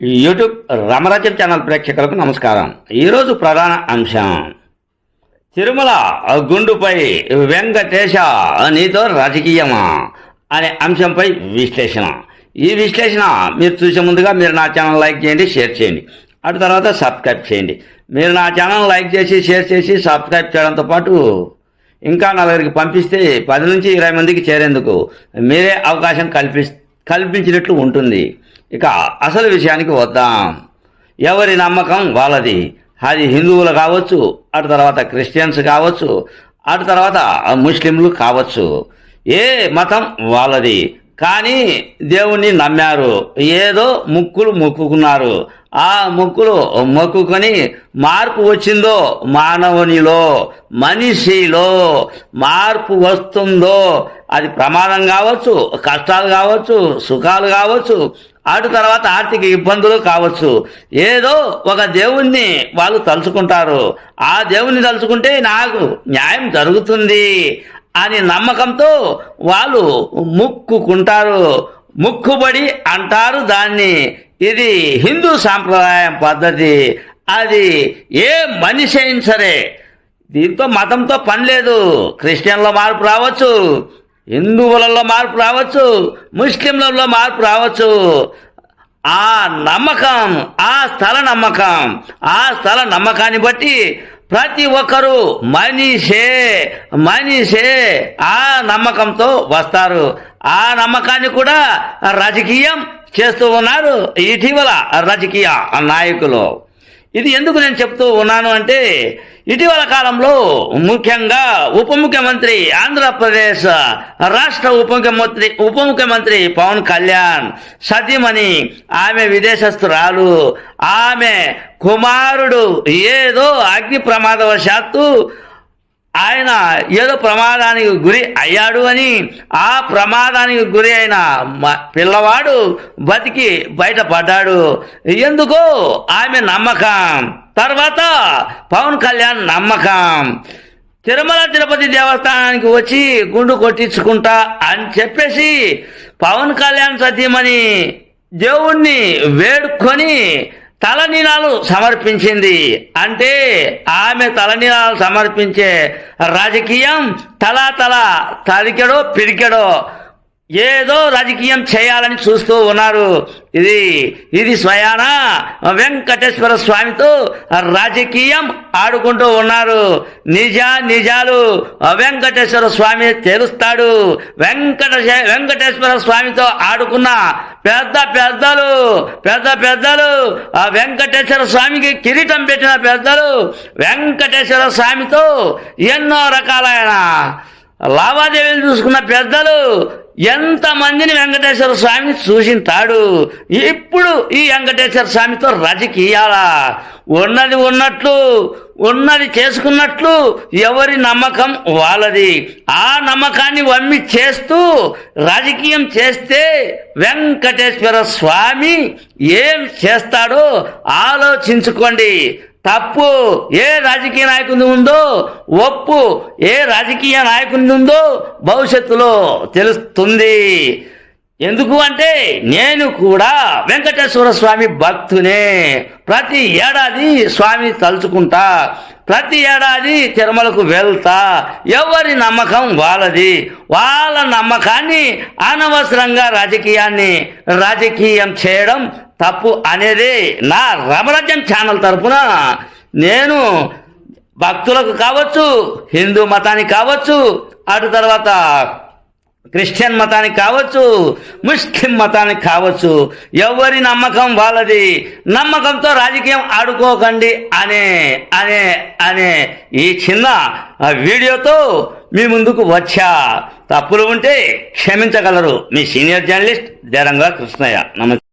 YouTube రామరాజ్యం channel ప్రేక్షకులకు నమస్కారం. ఈరోజు ప్రధాన అంశం తిరుమల గుండుపై వెంకటేశ నీతో రాజకీయమా అనే అంశంపై విశ్లేషణ. ఈ విశ్లేషణ మీరు చూసే ముందుగా మీరు నా ఛానల్ లైక్ చేయండి, షేర్ చేయండి, అటు తర్వాత సబ్స్క్రైబ్ చేయండి. మీరు నా ఛానల్ లైక్ చేసి షేర్ చేసి సబ్స్క్రైబ్ చేయడంతో పాటు ఇంకా నలుగురికి పంపిస్తే 10 నుంచి 20 మందికి చేరేందుకు మీరే అవకాశం కల్పించినట్లు ఉంటుంది. ఇక అసలు విషయానికి వద్దాం. ఎవరి నమ్మకం వాళ్ళది. అది హిందువులు కావచ్చు, అటు తర్వాత క్రిస్టియన్స్ కావచ్చు, అటు తర్వాత ముస్లింలు కావచ్చు, ఏ మతం వాళ్ళది. కానీ దేవుణ్ణి నమ్మారు, ఏదో ముక్కులు మొక్కుకున్నారు. ఆ ముక్కులు మొక్కుకొని మార్పు వచ్చిందో, మానవునిలో మనిషిలో మార్పు వస్తుందో, అది ప్రమాదం కావచ్చు, కష్టాలు కావచ్చు, సుఖాలు కావచ్చు, అటు తర్వాత ఆర్థిక ఇబ్బందులు కావచ్చు, ఏదో ఒక దేవుణ్ణి వాళ్ళు తలుచుకుంటారు. ఆ దేవుణ్ణి తలుచుకుంటే నాకు న్యాయం జరుగుతుంది అని నమ్మకంతో వాళ్ళు ముక్కుకుంటారు, ముక్కుబడి అంటారు దాన్ని. ఇది హిందూ సాంప్రదాయం పద్ధతి. అది ఏ మనిషి అయినా సరే, దీంతో మతంతో పని లేదు. క్రిస్టియన్లో మార్పు రావచ్చు, హిందువులలో మార్పు రావచ్చు, ముస్లింలలో మార్పు రావచ్చు. ఆ నమ్మకం, ఆ స్థల నమ్మకం, ఆ స్థల నమ్మకాన్ని బట్టి ప్రతి ఒక్కరూ మనిషే ఆ నమ్మకంతో వస్తారు. ఆ నమ్మకాన్ని కూడా రాజకీయం చేస్తూ ఉన్నారు ఇటీవల రాజకీయ నాయకులు. ఇది ఎందుకు నేను చెప్తూ ఉన్నాను అంటే, ఇటీవల కాలంలో ముఖ్యంగా ఉప ముఖ్యమంత్రి, ఆంధ్రప్రదేశ్ రాష్ట్ర ఉప ముఖ్యమంత్రి పవన్ కళ్యాణ్ సతీమణి, ఆమె విదేశస్తురాలు, ఆమె కుమారుడు ఏదో అగ్ని ప్రమాదవశాత్తు ఆయన ఏదో ప్రమాదానికి గురి అయ్యాడు అని, ఆ ప్రమాదానికి గురి అయిన పిల్లవాడు బతికి బయటపడ్డాడు. ఎందుకో ఆమె నమ్మకం, తర్వాత పవన్ కళ్యాణ్ నమ్మకం. తిరుమల తిరుపతి దేవస్థానానికి వచ్చి గుండు కొట్టించుకుంటా అని చెప్పేసి పవన్ కళ్యాణ్ సతీమణి దేవుణ్ణి వేడుకొని తలనీలాలు సమర్పించింది. అంటే ఆమె తలనీలాలు సమర్పించే రాజకీయం తలికెడో పిడికెడో ఏదో రాజకీయం చేయాలని చూస్తూ ఉన్నారు. ఇది స్వయాన వెంకటేశ్వర స్వామితో రాజకీయం ఆడుకుంటూ ఉన్నారు. నిజాలు వెంకటేశ్వర స్వామి తెలుస్తాడు. వెంకటేశ్వర స్వామితో ఆడుకున్న పెద్దలు ఆ వెంకటేశ్వర స్వామికి కిరీటం పెట్టిన పెద్దలు, వెంకటేశ్వర స్వామితో ఎన్నో రకాలైన లావాదేవీలు చూసుకున్న పెద్దలు ఎంతమందిని వెంకటేశ్వర స్వామిని చూసింటాడు. ఇప్పుడు ఈ వెంకటేశ్వర స్వామితో రాజకీయాల ఉన్నది ఉన్నట్లు, ఉన్నది చేసుకున్నట్లు ఎవరి నమ్మకం వాళ్ళది. ఆ నమ్మకాన్ని వమ్మి చేస్తూ రాజకీయం చేస్తే వెంకటేశ్వర స్వామి ఏం చేస్తాడో ఆలోచించుకోండి. తప్పు ఏ రాజకీయ నాయకుని ఉందో, ఒప్పు ఏ రాజకీయ నాయకుని ఉందో భవిష్యత్తులో తెలుస్తుంది. ఎందుకు అంటే, నేను కూడా వెంకటేశ్వర స్వామి భక్తునే. ప్రతి ఏడాది స్వామిని తలుచుకుంటా, ప్రతి ఏడాది తిరుమలకు వెళ్తా. ఎవరి నమ్మకం వాళ్ళది. వాళ్ళ నమ్మకాన్ని అనవసరంగా రాజకీయం చేయడం తప్పు అనేది నా రామరాజ్యం ఛానల్ తరఫున నేను భక్తులకు కావచ్చు, హిందూ మతానికి కావచ్చు, అటు తర్వాత క్రిస్టియన్ మతానికి కావచ్చు, ముస్లిం మతానికి కావచ్చు, ఎవరి నమ్మకం వాళ్ళది. నమ్మకంతో రాజకీయం ఆడుకోకండి అనే ఈ చిన్న వీడియోతో మీ ముందుకు వచ్చా. తప్పులు ఉంటే క్షమించగలరు. మీ సీనియర్ జర్నలిస్ట్ దేరంగా కృష్ణయ్య. నమస్తే.